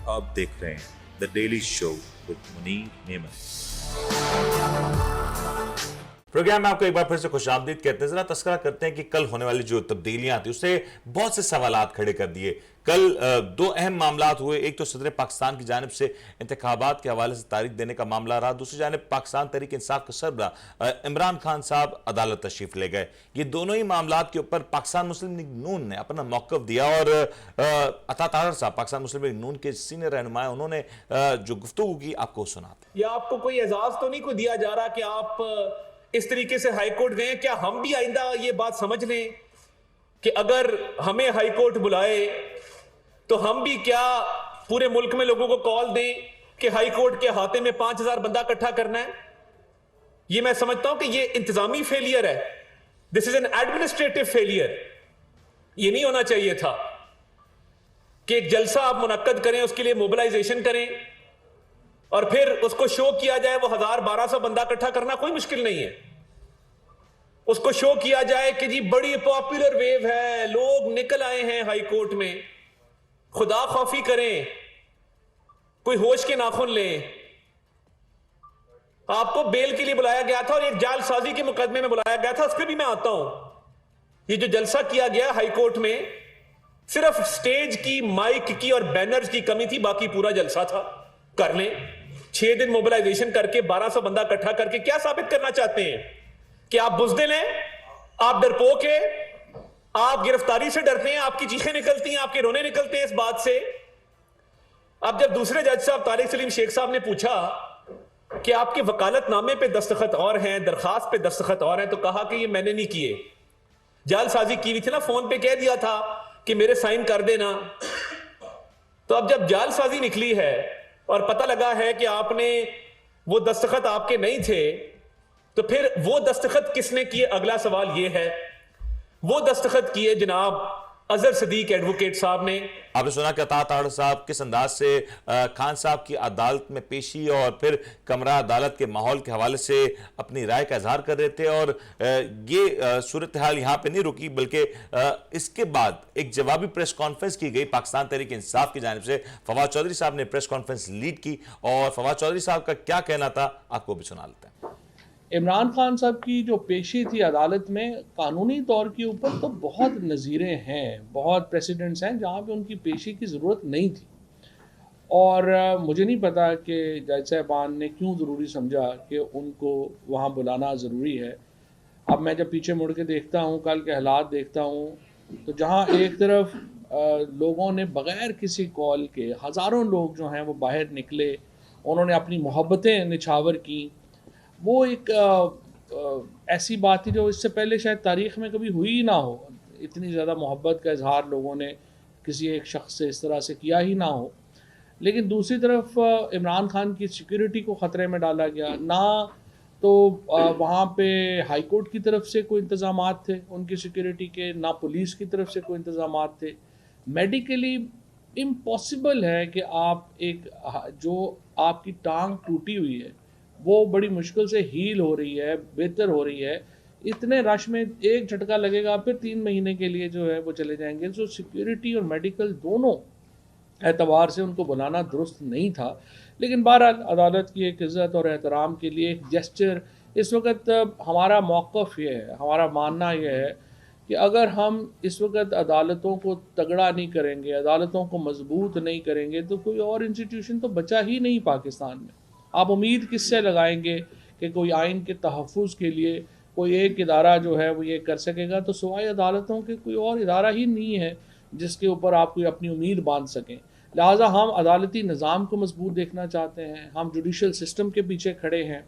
आप देख रहे हैं the daily show with Munir नेमत। प्रोग्राम में आपको एक बार फिर से खुशामदीद कहते हैं। जरा तस्करा करते हैं कि कल होने वाली जो तब्दीलियां थी उससे बहुत से सवालात खड़े कर दिए। कल दो अहम मामलात हुए। एक तो सदर पाकिस्तान की जानिब से इंतखाबात के हवाले से तारीख देने का मामला रहा, दूसरी जानिब पाकिस्तान तहरीक इंसाफ के सरबराह इमरान खान साहब अदालत तशरीफ ले गए। ये दोनों ही मामलात के ऊपर पाकिस्तान मुस्लिम लीग नून ने अपना मौक़िफ़ दिया और अता ताहिर साहब पाकिस्तान मुस्लिम लीग नून के सीनियर रहनुमा, उन्होंने जो गुफ्तगू की आपको सुनाते। या आपको कोई एजाज तो नहीं को दिया जा रहा कि आप इस तरीके से हाईकोर्ट गए? क्या हम भी आइंदा ये बात समझ लें कि अगर हमें हाईकोर्ट बुलाए तो हम भी क्या पूरे मुल्क में लोगों को कॉल दें कि हाईकोर्ट के हाथे में 5000 बंदा इकट्ठा करना है? ये मैं समझता हूं कि ये इंतजामी फेलियर है। This is an administrative failure. ये नहीं होना चाहिए था कि एक जलसा आप मुनक्कद करें, उसके लिए मोबिलाइजेशन करें और फिर उसको शो किया जाए। वो 1000-1200 बंदा इकट्ठा करना कोई मुश्किल नहीं है। उसको शो किया जाए कि जी बड़ी पॉपुलर वेव है, लोग निकल आए हैं हाई कोर्ट में, खुदा खौफी करें, कोई होश के नाखून लें। आपको बेल के लिए बुलाया गया था और एक जालसाजी के मुकदमे में बुलाया गया था, उस पर भी मैं आता हूं। ये जो जलसा किया गया हाई कोर्ट में, सिर्फ स्टेज की, माइक की और बैनर्स की कमी थी, बाकी पूरा जलसा था। कर लें 6 दिन मोबिलाइजेशन करके 1200 बंदा इकट्ठा करके क्या साबित करना चाहते हैं? कि आप बुज़दिल हैं, आप डरपोक हैं, आप गिरफ्तारी से डरते हैं, आपकी चीखें निकलती हैं, आपके रोने निकलते हैं इस बात से। अब जब दूसरे जज साहब तारिक सलीम शेख साहब ने पूछा कि आपके वकालतनामे पे दस्तखत और हैं, दरखास्त पे दस्तखत और हैं, तो कहा कि ये मैंने नहीं किए, जालसाजी की हुई थी ना, फोन पे कह दिया था कि मेरे साइन कर देना। तो अब जब जालसाजी निकली है और पता लगा है कि आपने वो दस्तखत आपके नहीं थे, तो फिर वो दस्तखत किसने किए? अगला सवाल ये है। वो दस्तखत किए जनाब अजहर सदीक एडवोकेट साहब ने। आपने सुना कि अता ताहिर साहब किस अंदाज से खान साहब की अदालत में पेशी और फिर कमरा अदालत के माहौल के हवाले से अपनी राय का इजहार कर रहे थे। और ये सूरत हाल यहाँ पे नहीं रुकी, बल्कि इसके बाद एक जवाबी प्रेस कॉन्फ्रेंस की गई पाकिस्तान तहरीक इंसाफ की जानिब से। फवाद चौधरी साहब ने प्रेस कॉन्फ्रेंस लीड की और फवाद चौधरी साहब का क्या कहना था आपको भी सुना लेते हैं। इमरान खान साहब की जो पेशी थी अदालत में, कानूनी तौर के ऊपर तो बहुत नज़ीरें हैं, बहुत प्रेसिडेंट्स हैं जहाँ पे उनकी पेशी की ज़रूरत नहीं थी। और मुझे नहीं पता कि जज साहबान ने क्यों ज़रूरी समझा कि उनको वहाँ बुलाना ज़रूरी है। अब मैं जब पीछे मुड़ के देखता हूँ, कल के हालात देखता हूँ, तो जहाँ एक तरफ लोगों ने बग़ैर किसी कॉल के हज़ारों लोग जो हैं वो बाहर निकले, उन्होंने अपनी मोहब्बतें निछावर की। वो एक ऐसी बात थी जो इससे पहले शायद तारीख़ में कभी हुई ही ना हो। इतनी ज़्यादा मोहब्बत का इजहार लोगों ने किसी एक शख्स से इस तरह से किया ही ना हो। लेकिन दूसरी तरफ इमरान खान की सिक्योरिटी को ख़तरे में डाला गया। ना तो वहाँ पे हाई कोर्ट की तरफ से कोई इंतज़ामात थे उनकी सिक्योरिटी के, ना पुलिस की तरफ से कोई इंतज़ामात थे। मेडिकली इम्पॉसिबल है कि आप एक जो आपकी टांग टूटी हुई है वो बड़ी मुश्किल से हील हो रही है, बेहतर हो रही है, इतने रश में एक झटका लगेगा, फिर 3 महीने के लिए जो है वो चले जाएंगे। तो सिक्योरिटी और मेडिकल दोनों एतबार से उनको बुलाना दुरुस्त नहीं था। लेकिन बहरहाल अदालत की एक इज़्ज़त और एहतराम के लिए एक जेस्चर, इस वक्त हमारा मौक़िफ़ ये है, हमारा मानना ये है कि अगर हम इस वक्त अदालतों को तगड़ा नहीं करेंगे, अदालतों को मजबूत नहीं करेंगे, तो कोई और इंस्टीट्यूशन तो बचा ही नहीं पाकिस्तान में। आप उम्मीद किससे लगाएंगे कि कोई आइन के तहफ़्फ़ुज़ के लिए कोई एक इदारा जो है वो ये कर सकेगा? तो सिवाय अदालतों के कोई और इदारा ही नहीं है जिसके ऊपर आप कोई अपनी उम्मीद बांध सकें। लिहाजा हम अदालती निज़ाम को मजबूत देखना चाहते हैं, हम जुडिशल सिस्टम के पीछे खड़े हैं।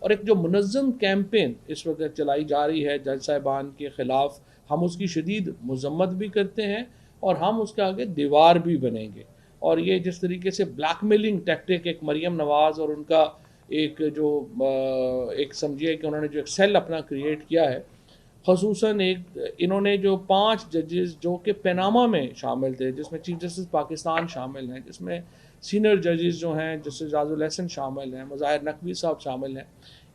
और एक जो मुनज़्ज़म कैंपेन इस वक्त चलाई जा रही है जज साहिबान के ख़िलाफ़, हम उसकी शदीद मज़म्मत भी करते हैं और हम उसके आगे दीवार भी बनेंगे। और ये जिस तरीके से ब्लैकमेलिंग टैक्टिक एक मरीम नवाज़ और उनका एक जो एक समझिए कि उन्होंने जो एक सेल अपना क्रिएट किया है, ख़ुसूसन एक इन्होंने जो 5 जजेस जो कि पनामा में शामिल थे, जिसमें चीफ जस्टिस पाकिस्तान शामिल हैं, जिसमें सीनियर जजेस जो हैं जस्टिस जाजुल हसन शामिल हैं, मुज़ाहिर नकवी साहब शामिल हैं,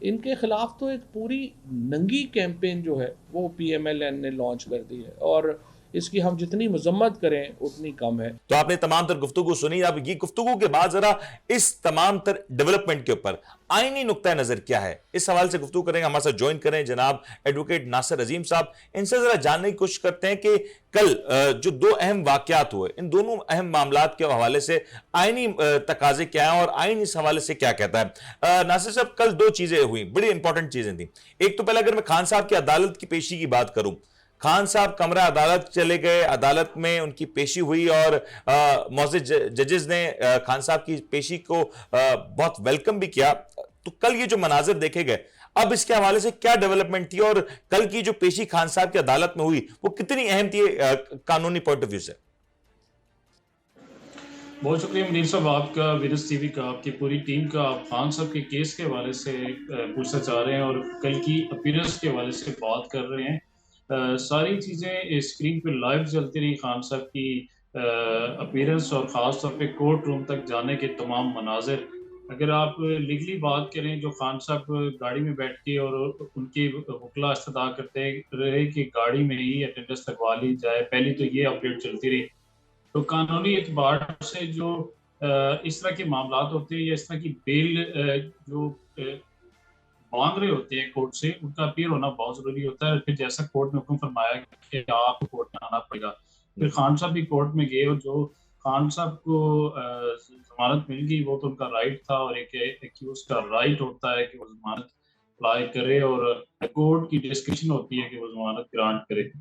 इनके ख़िलाफ़ तो एक पूरी नंगी कैंपेन जो है वो PMLN ने लॉन्च कर दी है। और इसकी हम जितनी मजम्मत करें उतनी कम है। तो आपने तमाम तर गुफ्तगू सुनी। अब ये गुफ्तगू के बाद जरा इस तमाम तर डेवलपमेंट के ऊपर आईनी नुक्ता नजर क्या है, इस सवाल से गुफ्तगू करेंगे। हमारे साथ ज्वाइन करें जनाब एडवोकेट नासिर अजीम साहब। इनसे जरा जानने की कोशिश करते हैं कि कल जो दो अहम वाकयात हुए, इन दोनों अहम मामलात के हवाले से आईनी तकाजे क्या है और आइन इस हवाले से क्या कहता है। नासिर साहब, कल दो चीजें हुई, बड़ी इंपॉर्टेंट चीजें थी। एक तो पहले अगर मैं खान साहब की अदालत की पेशी की बात करूं, खान साहब कमरा अदालत चले गए, अदालत में उनकी पेशी हुई और मौजूद जजेस ने खान साहब की पेशी को बहुत वेलकम भी किया। तो कल ये जो मनाजिर देखे गए, अब इसके हवाले से क्या डेवलपमेंट थी और कल की जो पेशी खान साहब की अदालत में हुई वो कितनी अहम थी कानूनी पॉइंट ऑफ व्यू से? बहुत शुक्रिया मुनीर साहब आपका, विनस टीवी का, आपकी पूरी टीम का। आप खान साहब के केस के हवाले से पूछना चाह रहे हैं और कल की अपीयरेंस के हवाले से बात कर रहे हैं। सारी चीज़ें स्क्रीन पे लाइव चलती रही, खान साहब की अपीयरेंस और ख़ास तौर पे कोर्ट रूम तक जाने के तमाम मनाजिर। अगर आप लीगली बात करें, जो खान साहब गाड़ी में बैठ के और उनकी वकला इस्तदा करते रहे कि गाड़ी में ही अटेंडेंस लगवा ली जाए, पहली तो ये अपडेट चलती रही। तो कानूनी एतबार से जो इस तरह के मामलात होते हैं या इस तरह की बेल जो मांग रहे होते हैं कोर्ट से, उनका अपीयर होना बहुत जरूरी होता है। फिर जैसा कोर्ट ने हुक्म फरमाया कि आपको कोर्ट में आना पड़ेगा, फिर खान साहब भी कोर्ट में गए और जो खान साहब को जमानत मिल गई वो तो उनका राइट था, और एक एक्यूज का राइट होता है कि वो जमानत अप्लाई करे और कोर्ट की डिस्क्रिप्शन होती है कि वो जमानत ग्रांट करे।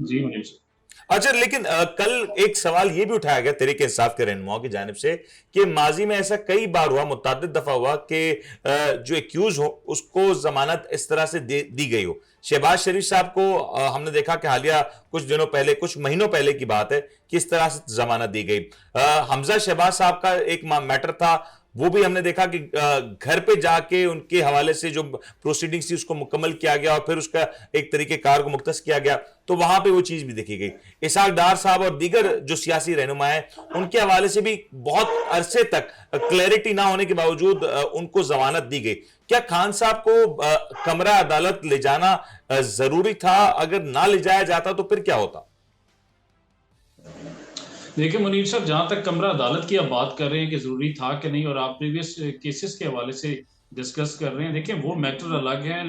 जी मुनीर साहब। अच्छा, लेकिन कल एक सवाल यह भी उठाया गया तहरीक इंसाफ के रहनुमाओं की जानिब से कि माजी में ऐसा कई बार हुआ, मुतअद्दिद दफा हुआ कि जो एक्यूज हो उसको जमानत इस तरह से दी गई हो। शहबाज शरीफ साहब को हमने देखा कि हालिया कुछ दिनों पहले, कुछ महीनों पहले की बात है, किस तरह से जमानत दी गई। हमजा शहबाज साहब का एक मैटर था, वो भी हमने देखा कि घर पे जाके उनके हवाले से जो प्रोसीडिंग्स थी उसको मुकम्मल किया गया और फिर उसका एक तरीके कार को मुख्तस किया गया, तो वहां पे वो चीज भी देखी गई। इसहाक डार साहब और दीगर जो सियासी रहनुमा हैं, उनके हवाले से भी बहुत अरसे तक क्लैरिटी ना होने के बावजूद उनको जमानत दी गई। क्या खान साहब को कमरा अदालत ले जाना जरूरी था? अगर ना ले जाया जाता तो फिर क्या होता? देखिए मुनीर साहब, जहां तक कमरा अदालत की आप बात कर रहे हैं कि जरूरी था कि नहीं, और आप प्रीवियस केसेस के हवाले से डिस्कस कर रहे हैं, देखिए वो मैटर अलग है,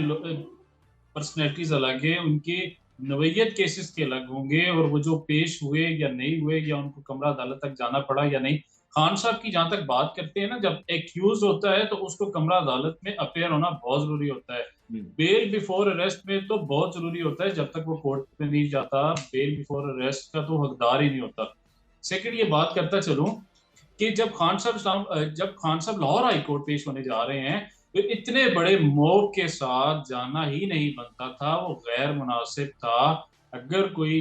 पर्सनैलिटीज अलग है, उनके नवैयत केसेस के अलग होंगे, और वो जो पेश हुए या नहीं हुए या उनको कमरा अदालत तक जाना पड़ा या नहीं। खान साहब की जहां तक बात करते हैं ना, जब एक्यूज होता है तो उसको कमरा अदालत में अपेयर होना बहुत जरूरी होता है। बेल बिफोर अरेस्ट में तो बहुत जरूरी होता है, जब तक वो कोर्ट में नहीं जाता बेल बिफोर अरेस्ट का तो हकदार ही नहीं होता। सेकंड ये बात करता चलूं कि जब खान साहब लाहौर हाई कोर्ट पेश होने जा रहे हैं, तो इतने बड़े मॉब के साथ जाना ही नहीं बनता था, वो गैर मुनासिब था। अगर कोई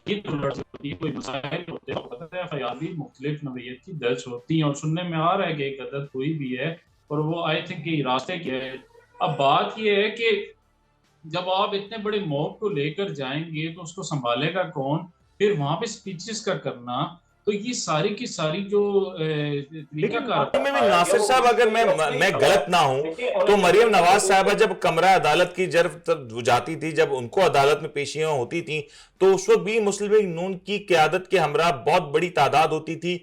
कोई मसाइल होते हैं, ख्याली मुख्तलिफ नवैयत की दर्ज होती हैं, और सुनने में आ रहा है कि एक अदद हुई भी है और वो आई थिंक कि रास्ते की है। अब बात ये है कि जब आप इतने बड़े मॉब को लेकर जाएंगे तो उसको संभालेगा कौन? फिर वहां पे स्पीचेस का करना, तो ये सारी की सारी जो लेकिन में नासिर साहब, अगर मैं गलत ना हूं तो मरियम नवाज साहबा जब कमरा अदालत की जब जाती थी, जब उनको अदालत में पेशियां होती थी, तो उस वक्त भी मुस्लिम लीग नून की क़यादत के हमरा बहुत बड़ी तादाद होती थी,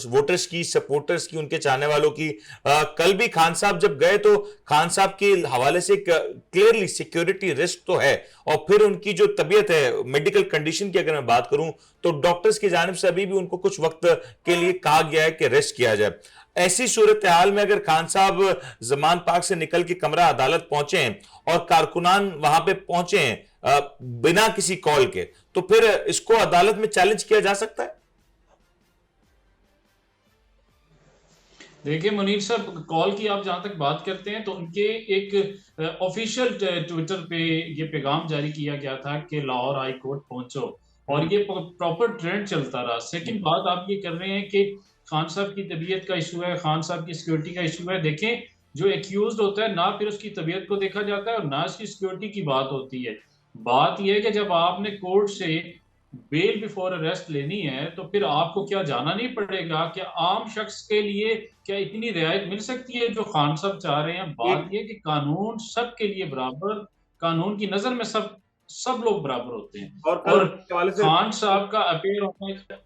वोटर्स की, सपोर्टर्स की, उनके चाहने वालों की। कल भी खान साहब जब गए तो खान साहब के हवाले से क्लियरली सिक्योरिटी रिस्क तो है, और फिर उनकी जो तबीयत है, मेडिकल कंडीशन की अगर मैं बात करूं तो डॉक्टर्स की जानिब से अभी भी उनको कुछ वक्त के लिए कहा गया है कि रेस्ट किया जाए। ऐसी सूरत हाल में अगर खान साहब जमान पाक से निकल के कमरा अदालत पहुंचे हैं और कारकुनान वहां पे पहुंचे हैं बिना किसी कॉल के, तो फिर इसको अदालत में चैलेंज किया जा सकता है? देखिए मुनीर साहब, कॉल की आप जहां तक बात करते हैं तो उनके एक ऑफिशियल ट्विटर पे ये पैगाम जारी किया गया था कि लाहौर हाई कोर्ट पहुंचो, और ये प्रॉपर ट्रेंड चलता रहा। सेकंड बात आप ये कर रहे हैं कि खान साहब की तबीयत का इशू है, खान साहब की सिक्योरिटी का इशू है। देखें, जो एक्यूज होता है ना फिर उसकी तबीयत को देखा जाता है और ना उसकी सिक्योरिटी की बात होती है। बात यह है कि जब आपने कोर्ट से बेल बिफोर अरेस्ट लेनी है तो फिर आपको क्या जाना नहीं पड़ेगा? क्या आम शख्स के लिए क्या इतनी रियायत मिल सकती है जो खान साहब चाह रहे हैं? बात यह कि कानून सबके लिए बराबर, कानून की नजर में सब सब लोग बराबर होते हैं। और और के हवाले से खान साहब का अपीयर होना,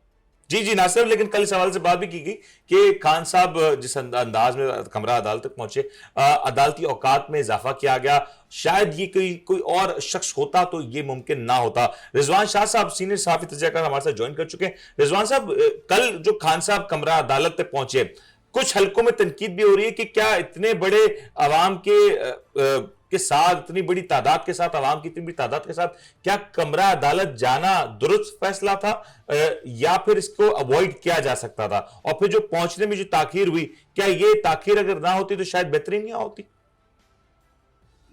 जी जी नासिर, लेकिन कल इस सवाल से बात भी की गई कि खान साहब जिस अंदाज में कमरा अदालत तक पहुंचे, अदालती औकात में इजाफा किया गया, शायद ये कोई और शख्स होता तो ये मुमकिन ना होता। रिजवान शाह साहब सीनियर सहाफी तजज़ियाकार हमारे साथ ज्वाइन कर चुके हैं। रिजवान साहब, कल जो खान साहब कमरा अदालत तक पहुंचे, कुछ हलकों में तनकीद भी हो रही है कि क्या इतने बड़े अवाम के साथ, इतनी बड़ी तादाद के साथ, अवाम की इतनी बड़ी तादाद के साथ, क्या कमरा अदालत जाना दुरुस्त फैसला था, या फिर इसको अवॉइड किया जा सकता था? और फिर जो पहुंचने में जो ताखीर हुई, क्या ये ताखीर अगर ना होती तो शायद बेहतरीन नहीं होती?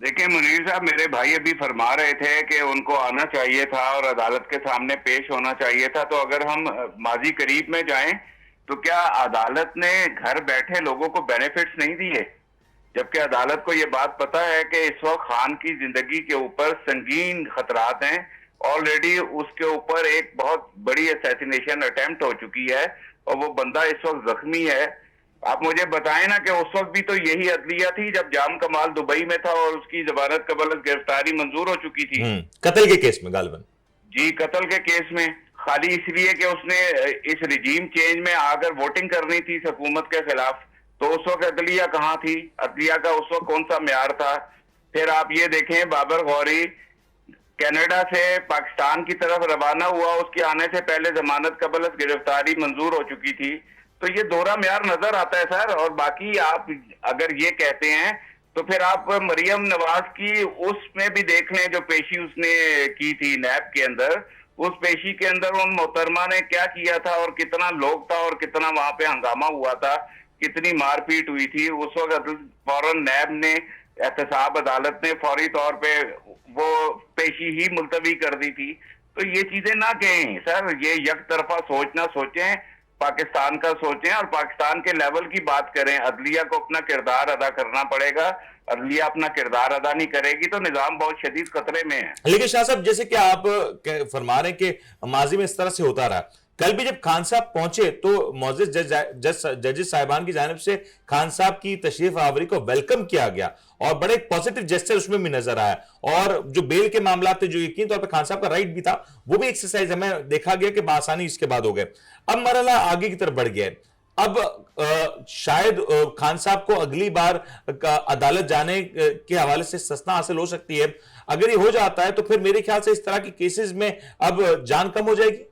देखिए मुनीर साहब, मेरे भाई अभी फरमा रहे थे कि उनको आना चाहिए था और अदालत के सामने पेश होना चाहिए था। तो अगर हम माजी करीब में जाएं तो क्या अदालत ने घर बैठे लोगों को बेनिफिट्स नहीं दिए? जबकि अदालत को ये बात पता है कि इस वक्त खान की जिंदगी के ऊपर संगीन खतरात हैं। ऑलरेडी उसके ऊपर एक बहुत बड़ी असैसिनेशन अटेम्प्ट हो चुकी है और वो बंदा इस वक्त जख्मी है। आप मुझे बताएं ना कि उस वक्त भी तो यही अदलिया थी जब जाम कमाल दुबई में था और उसकी जमानत कबल गिरफ्तारी मंजूर हो चुकी थी। कत्ल के केस में गालिबन। जी, कत्ल के केस में, खाली इसलिए कि उसने इस रिजीम चेंज में आकर वोटिंग करनी थी हुकूमत के खिलाफ। तो उस वक्त अदलिया कहाँ थी? अदलिया का उस वक्त कौन सा म्यार था? फिर आप ये देखें, बाबर गौरी कनाडा से पाकिस्तान की तरफ रवाना हुआ, उसके आने से पहले जमानत कबल गिरफ्तारी मंजूर हो चुकी थी। तो ये दोहरा म्यार नजर आता है सर। और बाकी आप अगर ये कहते हैं तो फिर आप मरियम नवाज की उसमें भी देख लें, जो पेशी उसने की थी नैब के अंदर। उस पेशी के अंदर उन मोहतरमा ने क्या किया था और कितना लोग था और कितना वहां पे हंगामा हुआ था, कितनी मारपीट हुई थी। उस वक्त फौरन नैब ने, एहतसाब अदालत ने फौरी तौर पे वो पेशी ही मुलतवी कर दी थी। तो ये चीजें ना कहें सर, ये एक तरफा सोच ना सोचें, पाकिस्तान का सोचें और पाकिस्तान के लेवल की बात करें। अदलिया को अपना किरदार अदा करना पड़ेगा। अदलिया अपना किरदार अदा नहीं करेगी तो निजाम बहुत शदीद खतरे में है। लेकिन शाह साहब, जैसे कि आप फरमा रहे हैं कि माजी में इस तरह से होता रहा, कल भी जब खान साहब पहुंचे तो मौजूद जजेस साहिबान की जानिब से खान साहब की तशरीफ आवरी को वेलकम किया गया और बड़े एक पॉजिटिव जेस्चर उसमें भी नजर आया। और जो बेल के मामला थे, जो यकीन तौर पर खान साहब का राइट भी था, वो भी एक्सरसाइज हमें देखा गया कि बआसानी इसके बाद हो गए। अब मरहला आगे की तरफ बढ़ गया है। अब शायद खान साहब को अगली बार अदालत जाने के हवाले से सस्ता हासिल हो सकती है। अगर ये हो जाता है तो फिर मेरे ख्याल से इस तरह की केसेस में अब जान कम हो जाएगी।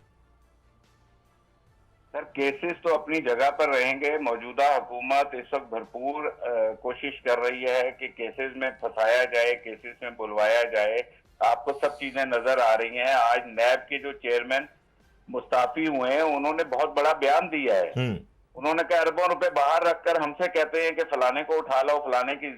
सर, केसेस तो अपनी जगह पर रहेंगे। मौजूदा हुकूमत इस वक्त भरपूर कोशिश कर रही है कि केसेस में फंसाया जाए, केसेस में बुलवाया जाए। आपको सब चीजें नजर आ रही हैं। आज नैब के जो चेयरमैन मुस्ताफी हुए हैं, उन्होंने बहुत बड़ा बयान दिया है। उन्होंने कहा अरबों रुपए बाहर रखकर हमसे कहते हैं कि फलाने को उठा लो, फलाने की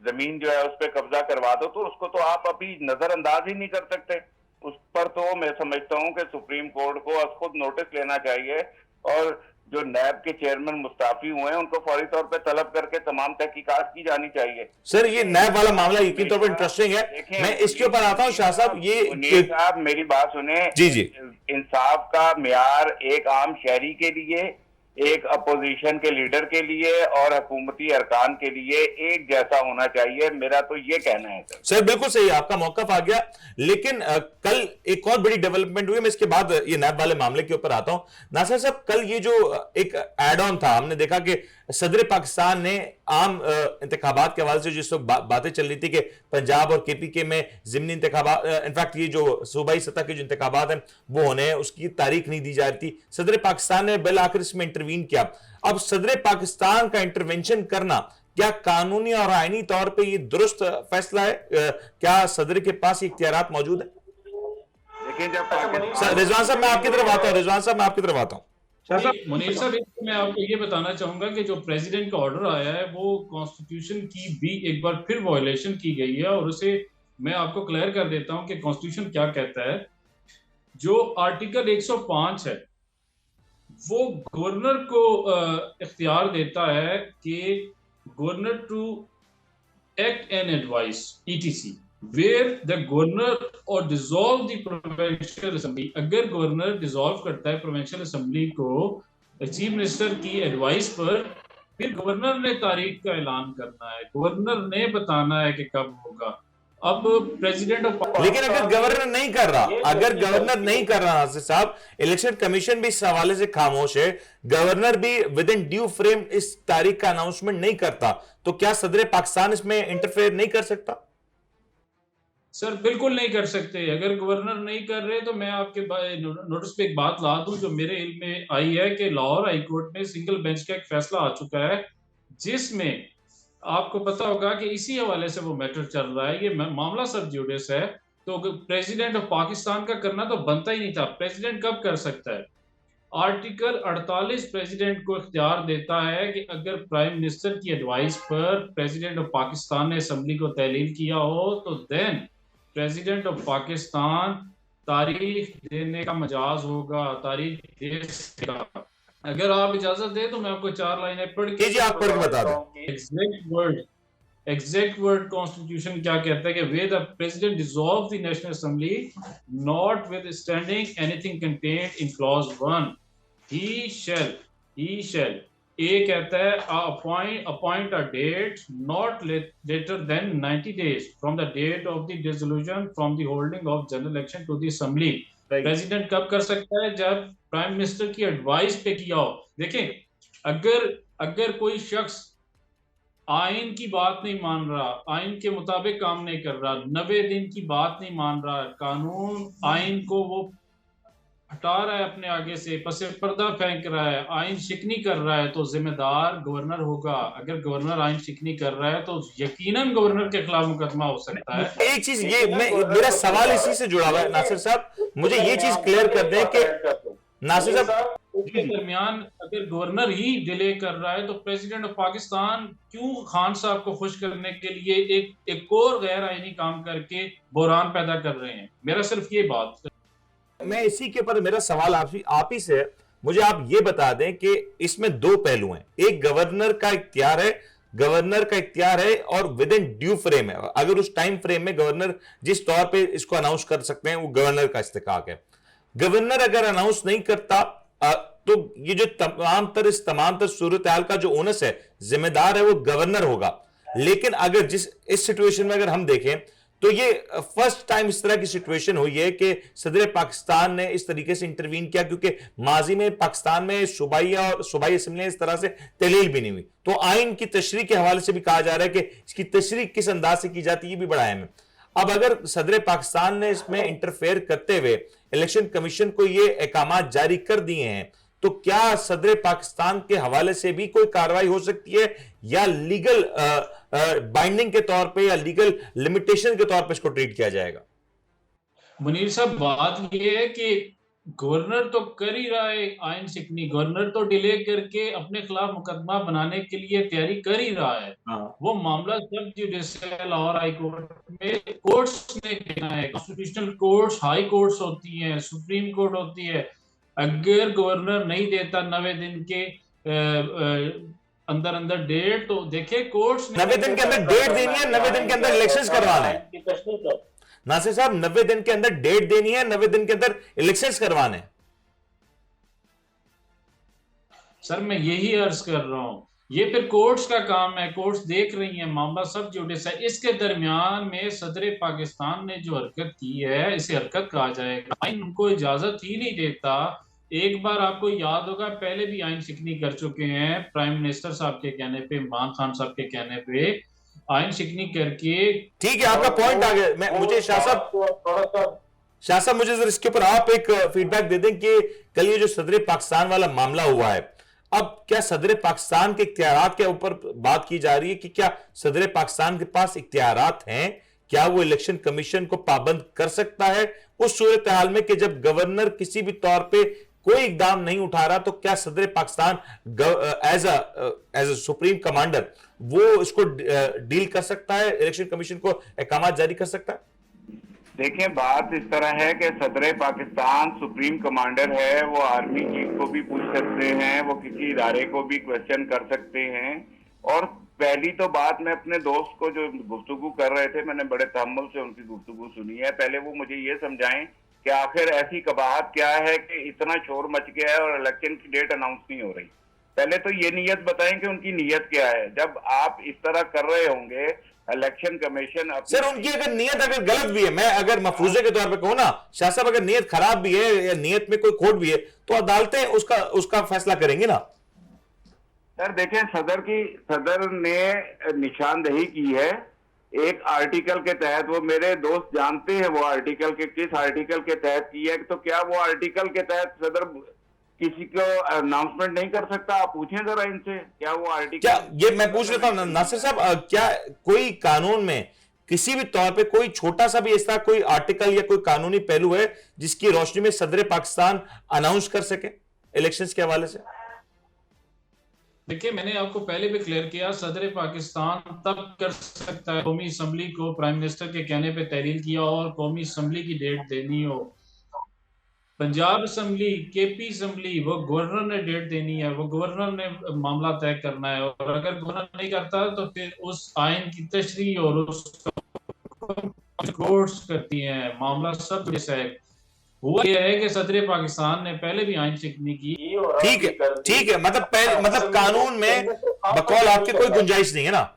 जमीन जो है उस पर कब्जा करवा दो। तो उसको तो आप अभी नजरअंदाज ही नहीं कर सकते। उस पर तो मैं समझता हूँ कि सुप्रीम कोर्ट को खुद नोटिस लेना चाहिए और जो नैब के चेयरमैन मुस्ताफी हुए हैं उनको फौरी तौर पे तलब करके तमाम तहकीकात की जानी चाहिए। सर, ये नैब वाला मामला यकीन तौर पर इंटरेस्टिंग है। मैं इसके ऊपर आता हूँ शाह साहब। ये साहब मेरी बात सुने। जी जी। इंसाफ का म्यार एक आम शहरी के लिए, एक अपोजिशन के लीडर के लिए और हुकूमती अरकान के लिए एक जैसा होना चाहिए। मेरा तो ये कहना है सर। बिल्कुल सही, आपका मौकफ आ गया। लेकिन कल एक और बड़ी डेवलपमेंट हुई। मैं इसके बाद ये नैब वाले मामले के ऊपर आता हूं। नासिर साहब, कल ये जो एक एड ऑन था, हमने देखा कि सदर पाकिस्तान ने आम इंतखाबात के हवाले से जिस वक्त बातें चल रही थी कि पंजाब और केपीके में ज़िमनी इंतखाबात, इनफैक्ट ये जो सूबाई सतह के जो इंतखाबात हैं वो होने हैं, उसकी तारीख नहीं दी जा रही थी। सदर पाकिस्तान ने बिल आखिर इसमें इंटरवीन किया। अब सदर पाकिस्तान का इंटरवेंशन करना क्या कानूनी और आईनी तौर पे ये दुरुस्त फैसला है? क्या सदर के पास इख्तियारात मौजूद है? देखिए, जब रिजवान साहब मैं आपकी तरफ आता हूं। मुनीर साहब, मैं आपको ये बताना चाहूंगा कि जो प्रेसिडेंट का ऑर्डर आया है वो कॉन्स्टिट्यूशन की भी एक बार फिर वायलेशन की गई है। और उसे मैं आपको क्लियर कर देता हूं कि कॉन्स्टिट्यूशन क्या कहता है। जो आर्टिकल 105 है वो गवर्नर को इख्तियार देता है कि governor to act and advice ETC where the governor or dissolve the provincial assembly। अगर गवर्नर डिसॉल्व करता है प्रोविंशियल असेंबली को चीफ मिनिस्टर की एडवाइस पर, फिर गवर्नर ने तारीख का ऐलान करना है, गवर्नर ने बताना है कि कब होगा। अब प्रेसिडेंट ऑफ लेकिन अगर गवर्नर नहीं कर रहा, अगर गवर्नर नहीं कर रहा नासिर साहब, इलेक्शन कमीशन भी इस हवाले से खामोश है, गवर्नर भी विद इन ड्यू फ्रेम इस तारीख का अनाउंसमेंट नहीं करता, तो क्या सदर पाकिस्तान इसमें इंटरफेयर नहीं कर सकता? सर बिल्कुल नहीं कर सकते। अगर गवर्नर नहीं कर रहे तो मैं आपके नोटिस पे एक बात ला दूं जो मेरे इल्म में आई है कि लाहौर हाई कोर्ट में सिंगल बेंच का एक फैसला आ चुका है, जिसमें आपको पता होगा कि इसी हवाले से वो मैटर चल रहा है। ये मामला सब जुडिस है, तो प्रेसिडेंट ऑफ पाकिस्तान का करना तो बनता ही नहीं था। प्रेसिडेंट कब कर सकता है? आर्टिकल 48 प्रेसिडेंट को इख्तियार देता है कि अगर प्राइम मिनिस्टर की एडवाइस पर प्रेसिडेंट ऑफ पाकिस्तान ने असेंबली को तहलील किया हो तो देन प्रेसिडेंट ऑफ पाकिस्तान तारीख देने का मजाज होगा, तारीख दे सकेगा। अगर आप इजाजत दे तो मैं आपको 4 लाइनें पढ़ के आप पढ़ के बता दें। एग्जैक्ट वर्ड कॉन्स्टिट्यूशन क्या कहता है कि way the president dissolve the national assembly not with standing anything contained in clause 1 he shall ए कहता है appoint a date not later than 90 days from the date of the dissolution from the holding of general election to the assembly। President कब कर सकता है? जब prime minister की advice पे किया हो। देखें, अगर कोई शख्स आइन की बात नहीं मान रहा, आइन के मुताबिक काम नहीं कर रहा, 90 दिन की बात नहीं मान रहा, कानून आइन को वो हटा रहा है अपने आगे से, पसे पर्दा फेंक रहा है, आइन शिकनी कर रहा है, तो जिम्मेदार गवर्नर होगा। अगर गवर्नर आइन शिकनी कर रहा है तो यकीनन गवर्नर के खिलाफ मुकदमा हो सकता है। एक चीज ये मेरा सवाल इसी से जुड़ा हुआ है नासिर साहब, मुझे ये चीज क्लियर कर दें कि नासिर साहब इसके दरमियान अगर गवर्नर ही डिले कर रहा है तो प्रेसिडेंट ऑफ पाकिस्तान क्यों खान साहब को खुश करने के लिए एक और गैर आईनी काम करके बहरान पैदा कर रहे हैं? मेरा सिर्फ ये बात, मैं इसी के ऊपर मेरा सवाल आप ही से, मुझे आप ये बता दें कि इसमें 2 पहलू हैं। एक गवर्नर का इख्तियार है और विद इन ड्यू फ्रेम है। अगर उस टाइम फ्रेम में गवर्नर जिस तौर पे इसको अनाउंस कर सकते हैं वो गवर्नर का इस्तेकाक है। गवर्नर अगर अनाउंस नहीं करता तो ये जो तमाम तर सूरत हाल का जो ओनस है, जिम्मेदार है वो गवर्नर होगा। लेकिन अगर इस सिचुएशन में अगर हम देखें तो ये फर्स्ट टाइम इस तरह की सिचुएशन हुई है कि सदर पाकिस्तान ने इस तरीके से इंटरवीन किया, क्योंकि माजी में पाकिस्तान में सूबाई असेंबली इस तरह से तहलील भी नहीं हुई। तो आइन की तशरीह के हवाले से भी कहा जा रहा है कि इसकी तशरीह किस अंदाज से की जाती है, ये भी बड़ा अहम है। अब अगर सदर पाकिस्तान ने इसमें इंटरफेयर करते हुए इलेक्शन कमीशन को ये अहकामात जारी कर दिए हैं, तो क्या सदर पाकिस्तान के हवाले से भी कोई कार्रवाई हो सकती है, या लीगल बाइंडिंग के तौर पे या लीगल लिमिटेशन के तौर पे इसको ट्रीट किया जाएगा? मुनीर साहब, बात यह है कि गवर्नर तो कर ही रहा है आइन शिकनी, गवर्नर तो डिले करके अपने खिलाफ मुकदमा बनाने के लिए तैयारी कर ही रहा है। वो मामला सब जुडिशियल लाहौर हाई कोर्ट में कोर्ट्स ने देखना है। कॉन्स्टिट्यूशनल कोर्ट्स, हाई कोर्ट्स होती हैं, सुप्रीम कोर्ट होती है। अगर गवर्नर नहीं देता 90 दिन के अंदर डेट, तो देखिए कोर्ट्स 90 दिन के अंदर डेट देनी है, 90 दिन के अंदर इलेक्शंस करवाना है। नासिर साहब, 90 दिन के अंदर डेट देनी है, 90 दिन के अंदर इलेक्शंस करवाने हैं। सर मैं यही अर्ज कर रहा हूं, ये फिर कोर्ट्स का काम है, कोर्ट्स देख रही हैं, मामला सब जुडिस है। इसके दरमियान में सदर पाकिस्तान ने जो हरकत की है, इसे हरकत कहा जाएगा। आइन उनको इजाजत ही नहीं देता। एक बार आपको याद होगा, पहले भी आइन शिकनी कर चुके हैं, प्राइम मिनिस्टर साहब के कहने पे, इमरान खान साहब के कहने पे आइन शिकनी करके। ठीक है, आपका पॉइंट आ गया। मुझे शाह साहब मुझे जरा इसके ऊपर आप एक फीडबैक दे दें कि कल ये जो सदर पाकिस्तान वाला मामला हुआ है, अब क्या सदर पाकिस्तान के इख्तियारात के ऊपर बात की जा रही है कि क्या सदर पाकिस्तान के पास इख्तियारात हैं, क्या वो इलेक्शन कमीशन को पाबंद कर सकता है उस सूरत हाल में कि जब गवर्नर किसी भी तौर पे कोई इकदाम नहीं उठा रहा, तो क्या सदर Pakistan as a supreme commander वो इसको डील कर सकता है, इलेक्शन कमीशन को अहकामात जारी कर सकता है? देखें, बात इस तरह है कि सदर पाकिस्तान सुप्रीम कमांडर है, वो आर्मी चीफ को भी पूछ सकते हैं, वो किसी इदारे को भी क्वेश्चन कर सकते हैं। और पहली तो बात, मैं अपने दोस्त को जो गुफ्तगू कर रहे थे, मैंने बड़े तहम्मुल से उनकी गुफ्तगू सुनी है। पहले वो मुझे ये समझाएं कि आखिर ऐसी कबाहत क्या है कि इतना शोर मच गया है और इलेक्शन की डेट अनाउंस नहीं हो रही। पहले तो ये नीयत बताएं कि उनकी नीयत क्या है। जब आप इस तरह कर रहे होंगे इलेक्शन कमीशन सर उनकी अगर नीयत अगर गलत भी है, मैं अगर मफरूजे के तौर पे कहूं ना शाह साहब, अगर नीयत खराब भी है या नीयत में कोई खोट भी है तो अदालतें उसका फैसला करेंगी ना। सर देखें, सदर ने निशानदेही की है एक आर्टिकल के तहत। वो मेरे दोस्त जानते हैं वो आर्टिकल के किस आर्टिकल के तहत की है। तो क्या वो आर्टिकल के तहत सदर किसी को अनाउंसमेंट नहीं कर सकता? आप पूछें जरा इनसे, क्या वो आर्टिकल, क्या ये मैं पूछ लेता हूं नासिर साहब, क्या कोई कानून में किसी भी तौर पे कोई छोटा सा भी ऐसा कोई आर्टिकल या कोई कानूनी पहलू है जिसकी रोशनी में सदर पाकिस्तान अनाउंस कर सके इलेक्शंस के हवाले से? देखिए, मैंने आपको पहले भी क्लियर किया, सदर पाकिस्तान तब कर सकता है कौमी असम्बली को प्राइम मिनिस्टर के कहने पे तहरीर किया और कौमी असम्बली की डेट देनी हो। पंजाब असम्बली, केपी असम्बली, वो गवर्नर ने डेट देनी है, वो गवर्नर ने मामला तय करना है। और अगर गवर्नर नहीं करता तो फिर उस आइन की तशरीह और उस कोर्ट्स करती हैं, मामला सब डिसाइड हुआ। यह है कि सदर पाकिस्तान ने पहले भी आइन शिकनी की। ठीक है, मतलब कानून में बकौल आपके कोई गुंजाइश नहीं है ना?